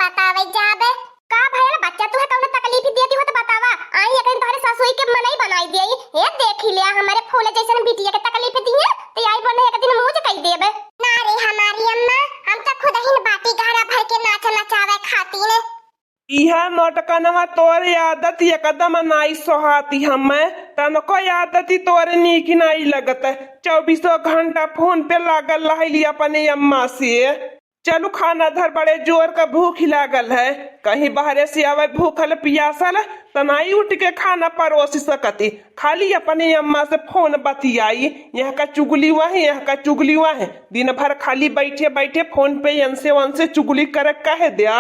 बतावे जाबे का भइल बच्चा तू है कौन तकलीफ देती हो तो बतावा आई एकन तोहरे सासुई के मनई बनाई देई हे देख लिया हमारे फूल जैसन बिटिया के तकलीफ दिए तो आई बने एक दिन मुंह कह देबे ना रे हमारी अम्मा हम तो खुद ही बाटी घरा भर के नाच नचावे खाती ने इहा नौटकनवा तोरे आदत एकदम नाई सोहाती हमें तनको आदती तोरे नीक नाई लगत 24 घंटा फोन पे लागल रहली अपने अम्मा से। चलू खाना धर बड़े जोर का भूख लागल है कहीं बाहरे से आवे भूखल पियासल तनाई उठ के खाना परोस सकती खाली अपने अम्मा से फोन बतियाई यहाँ का चुगली वही यहाँ का चुगली वही दिन भर खाली बैठे बैठे फोन पे इनसे उनसे चुगली करे कहे दिया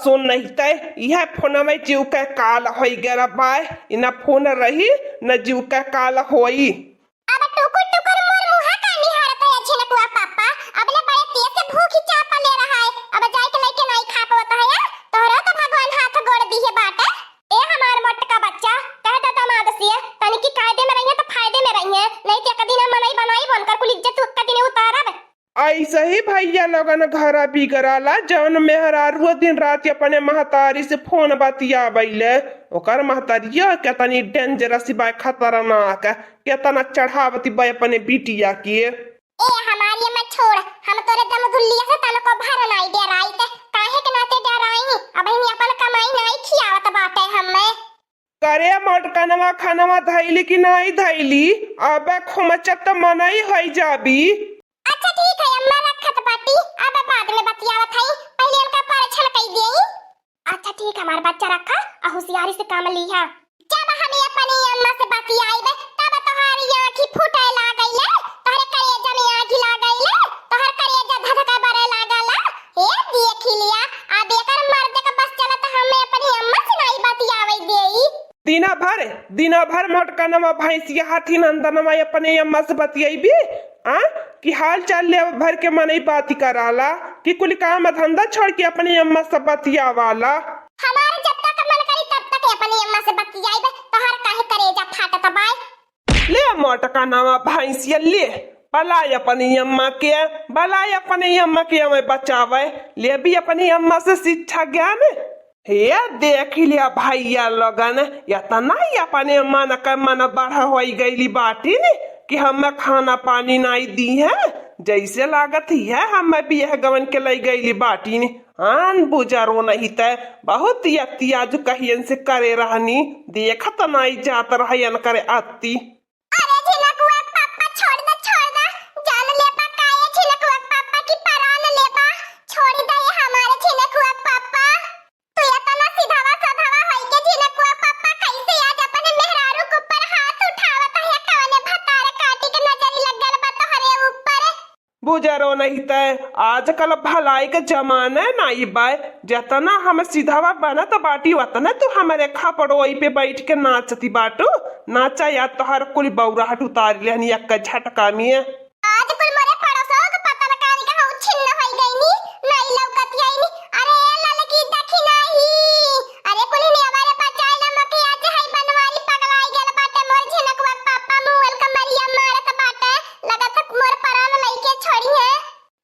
सुन नहीं तय यह फोन में जीव का काल होई गरा बाय इना फोन रही न जीव का काल होई अब टुकुर टुकुर मोर मुहा का निहारत है अच्छे लकुआ पापा अब ले बड़े तेज से भूखी चापा ले रहा है अब जाए के लेके नहीं खा पाता है तोरा तो भगवान हाथ गोड़ दी है बाटा ए हमार मोटका बच्चा कहता दमाद से तनी की कायदे में रहिए तो फायदे में रहिए नहीं तो कदी ना मनई बनाई बनकर कुल इज्जत कदी ने उतारब ऐसे ही भैया लोगन घरा बिगड़ाला जौन मेहरारू दिन रात अपने महतारी से फोन बतिया बैले ओकर महतारिया केतनी डेंजरस बा खतरनाक केतना चढ़ावती बा अपने बिटिया के ए हमारी मत छोड़ हम तोरे दम दुल्लिया से तन को भर नहीं दे रही ते काहे के नाते डराई अब हम अपन कमाई नहीं खियावत बाटे हमें करे मोटकनवा खानवा धैली कि नहीं धैली अब खुमचत मनई होई जाबी। अच्छा ठीक है अम्मा रखत बाटी अब बाद में बतियावत हई पहले उनका परीक्षण कई देई अच्छा ठीक हमार बच्चा रखा आ होशियारी से काम लीहा जब हम अपनी अम्मा से बतियाईबे तब तोहारी आंखी फूटे लागइले तोहरे कलेजा में आंखी लागइले तोहर कलेजा धधका बरे लागला हे देख लिया अब एकर मर्द का बस चलत हमें अपनी अम्मा से नहीं बतियावे देई दिना भर मोटकनवा भैंसिया हाथी नंदनवा अपने अम्मा से बतियाईबी आ कि हाल चाल ले भर के मनई बाती कराला कि कुल काम धंधा छोड़ के अपनी अम्मा से बतियावाला हमारे जब तक मन करी तब तक अपनी अम्मा से बतियाईबे तोहर काहे करेजा फाटत बाय ले मोटकनवा भैंसिया ले बलाय अपनी अम्मा के हमें बचावे ले भी अपनी अम्मा से शिक्षा ज्ञान हे देख लिया भैया लोगन इतना ही अपने मन का मन बढ़ा हो गई बाटी ने कि हमें खाना पानी नहीं दी है जैसे लागत ही है हमें भी यह गवन के ले गई बाटी ने आन बुजरो नहीं तय बहुत अत्याज कहियन से करे रहनी देखत नहीं जात रहन करे अति बुजरो नहीं तय आजकल भलाई के जमाना नहीं बाय जतना हम सीधावा बना तो बाटी वतना तो हमारे खपड़ोई पे बैठ के नाचती बाटू नाचा या तो हर कुल बौराहट उतार लेनी एक झटका में आज कुल मरे पड़ोसों को पता लगाने का हो छिन्न होई गईनी नहीं लौकती आईनी अरे ललकी देखी नहीं अरे कुल ने हमारे बचाए ना मके आज है बनवारी पगलाई गेल बाटे मोर झनकवा पापा मुअल का मरिया मारत बाटे लगत मोर परान लइके छोड़ी है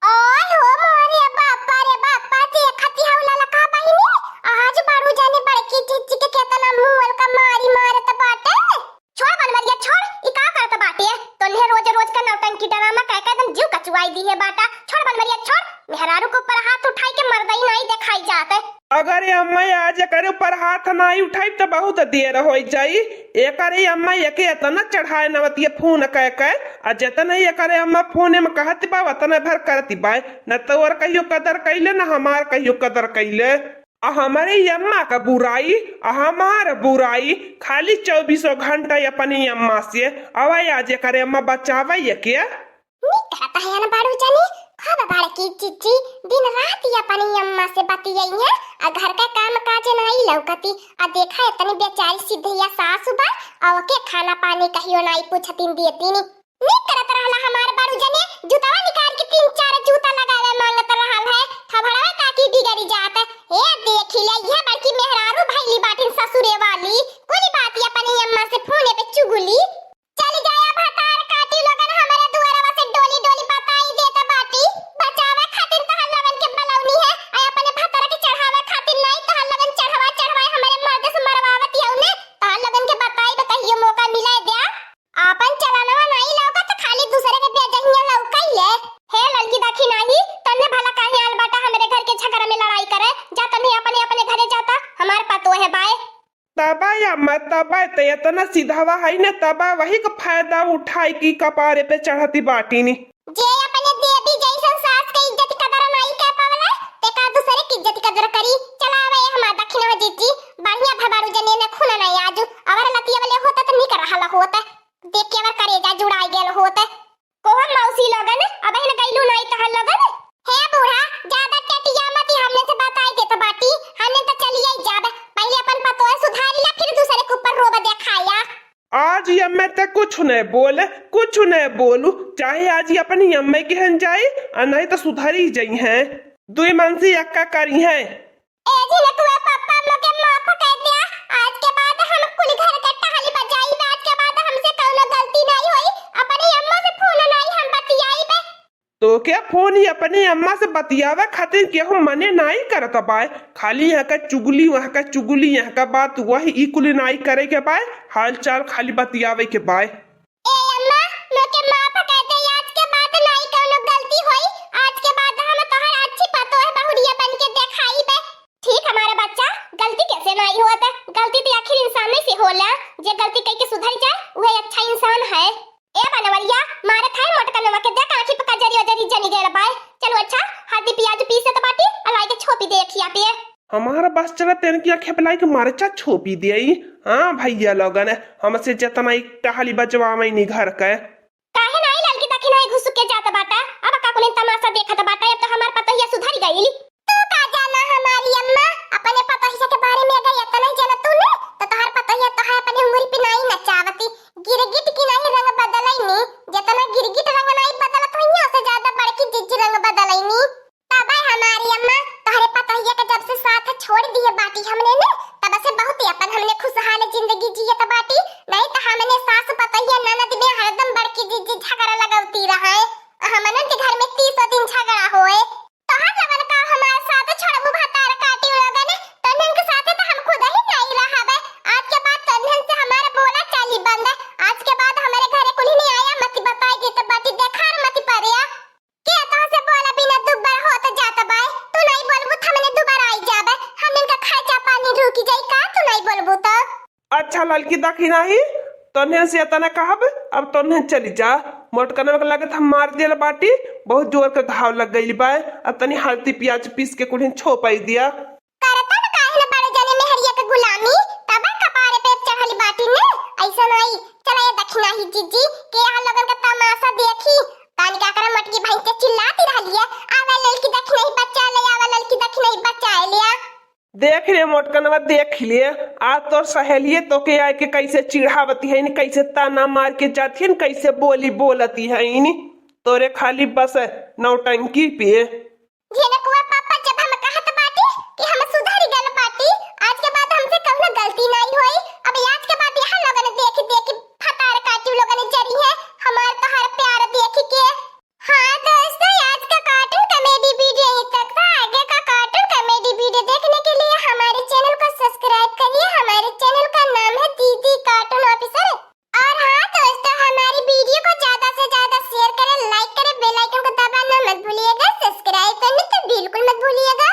ओए हो मोरे बापा रे बापा देखती हवला लका बहिनी आज बारू जाने बड़की चिच्ची के केतना मुअल का मारी मारत बाटे छोड़ बनवरिया छोड़ ई का करत बाटे तोने रोज रोज का नौटंकी ड्रामा कह के एकदम जीव कचुआई दी है बाटा छोड़ बनवरिया छोड़ मेहरारू के ऊपर हाथ उठाई के मर्दई नहीं दिखाई जाते अगर ये अम्मा आज करे ऊपर हाथ नहीं उठाई तो बहुत देर हो जाई एकरे अम्मा एके इतना चढ़ाए नवतिया फोन कह के आ जतना एकरे अम्मा फोन में कहती बा उतना भर करती बा न तो और कहियो कदर कैले न हमार कहियो कदर कैले आ हमारे अम्मा का बुराई आ हमार बुराई खाली 24 घंटा अपनी अम्मा से अवै आज करे अम्मा बचावे के नहीं कहता है बड़की चिच्ची दिन रात ही अपनी अम्मा से बतियाई है आ घर का काम काज नहीं लौकती आ देखा इतनी बेचारी सिद्धैया सासु बा और के खाना पानी कहियो नहीं पूछतीन देती नी करत रहला हमार बारू जने जूतावा निकाल के 3-4 जूता लगावे मांगत रहल है थबड़वा काकी बिगड़ी जात हे देखी ले ये बड़की मेहरारू भैली बाटिन ससुरे वाली कोई बात ये अपनी अम्मा से फोने पे चुगली चली जाया भतार काटी लोगन हमारे दुआरवा से डोली डोली बताई देता बाटी बचावे खातिर तहल लगन के बलौनी है आ अपने भतार के चढ़ावे खातिर नहीं तहल लगन चढ़ावे हमारे मर्द से मरवावत यौने तहल लगन के बताई कहियो मौका मिले दे आपन चलानवा नहीं लौका तो खाली दूसरे के बेजहिया लौकाई ले हे लड़की देखी नहीं तन्ने भला काहे आल बाटा हमरे घर के झगड़ा में लड़ाई करे जा तन्ने अपने अपने घरे जाता हमार पतो है बाय तबा या मत तबा तो इतना सीधावा है न तबा वही का फायदा उठाई की कपारे पे चढ़ती बाटी नी जे अपने देवी जैसन सास के इज्जत कदर नहीं कर पावला ते का दूसरे की इज्जत कदर करी चलावे हमार दक्षिण हो जीजी बढ़िया भबारू जने में खून नहीं आजू अवर लतिया वाले होता तो नहीं कर रहला होता देख के अवर करेजा जुड़ाई गेल होता कोहर मौसी लगन अब हिन गइलू नहीं तहल लगन हे बूढ़ा ज्यादा टेटिया मत हमने से बताई दे तो बाटी हमने तो चलिए जाबे पहले अपन पतो है सुधारी ला फिर दूसरे के ऊपर रोब देखाया आज ये मैं ते कुछ नहीं बोलू चाहे आज ये अपनी अम्मे के हन जाए और नहीं तो सुधारी जाई हैं दुई मनसी अक्का करी हैं ए जी ने तू पापा मोके माफ कर दिया आज के बाद हम कुल घर का टहली बजाई आज के बाद हमसे कोनो गलती नहीं हुई अपनी अम्मा से फोन नहीं हम बतियाई बे तो क्या फोन ही अपनी अम्मा से बतियावे खातिर केहू मने नहीं करत बाय खाली यहाँ का चुगली वहाँ का चुगली यहाँ का बात वही इकुल नहीं करे के बाय हाल चाल खाली बतियावे के बाय ए अम्मा मोके माफ कर दे आज के बाद नहीं कोनो गलती हुई आज के बाद हम तोहर अच्छी पतो है बहुरिया बन के देखाई बे ठीक हमारा बच्चा गलती कैसे नहीं होता गलती तो आखिर इंसान में से होला जे गलती कई के सुधर जाए वह अच्छा इंसान है ए बनवलिया मारे खाए मोटकनवा के देख आंखी पका जरी जनी गेल बाय चलो अच्छा हल्दी प्याज पीसे तो बाटी अलाई के छोपी दे खिया पे हमारा बस चला तेन की आंखें पलाई के मरचा छोपी दे हाँ भैया लोगन हमसे जितना एक टहली बजवा में नहीं घर का काहे नहीं लड़की तक नहीं घुस के जाता बाटा अब का कोने तमाशा देखत बाटा अब तो हमार पतो ही सुधर गई तू का जाना हमारी अम्मा अपने पतो ही के बारे में अगर इतना नहीं जाना तू ने तो तोहर पतो ही तो है अपने उंगली पे नहीं नचावती गिरगिट की नहीं रंग बदलाई नी जितना गिरगिट रंग नहीं बदलत हो यहाँ से ज्यादा बड़की जिज्जी रंग बदलाई नी तब हमारी अम्मा तोहरे पतो ही के जब से साथ छोड़ दिए बाटी हमने ने तब से बहुत ही अपन हमने खुशहाल जिंदगी जिए त बाटी नहीं तो हमने सास पतो ही ननद में हरदम बड़की जिज्जी झगड़ा लगावती रहे हमने के घर में 30 दिन झगड़ा होए तोहर लगन का हमारे साथ छोड़बू भतार काटी लगन तन्हन के साथ तो हम खुद ही नहीं रहबे आज के बाद तन्हन से हमारे बोला चाली बंद आज के बाद हमारे घरे कोई नहीं आया मत बताई दे तो बाटी देखार मत परिया के तो से बोला बिना दुबर होत जात बाय तू नहीं बोलबू त हमने दोबारा आई जाबे हमन का खर्चा पानी रुकी जाई का तू नहीं बोलबू तो अच्छा लड़की देखी नहीं तन्हे से तना कहब अब तन्हे चली जा मोटकनवा के लगे हम मार दिया बाटी बहुत जोर का घाव लग गई बा अब तनी हल्दी प्याज पीस के कुछ छोपाई दिया करता न काहे न बड़े जने में हरिया के गुलामी तब कपारे पे चढ़ली बाटी ने ऐसा नहीं चला ये दक्षिणा ही जीजी के यहाँ लोगन का तमाशा देखी कान क्या करे मटकी भाई के चिल्लाती रहली है आवे लड़की दक्षिणा ही बच्चा ले आवे लड़की दक्षिणा ही बच्चा लिया देख रे मोटकनवा देख लिए आज तो सहेलिए तो के आए के कैसे चिढ़ावती है कैसे ताना मार के जाती है कैसे बोली बोलती है तोरे खाली बस नौटंकी पे झेनकुआ पापा जब हम कहत बाटी कि हम सुधर गल बाटी आज के बाद हमसे कौनो गलती नहीं हुई अब आज के बाद यहाँ लोगन देख फटार काटी लोगन जरी है हमार तो हर प्यार देख के हाँ दोस्तों आज का कार्टून कॉमेडी वीडियो यहीं तक था आगे का कार्टून कॉमेडी वीडियो देखने के लिए हमारे चैनल को सब्सक्राइब करिए हमारे चैनल का नाम है दीदी कार्टून ऑफिसर और हाँ दोस्तों हमारी वीडियो को ज्यादा से ज्यादा शेयर करें लाइक करें बेल आइकन को दबाना मत भूलिएगा सब्सक्राइब करना तो बिल्कुल मत भूलिएगा।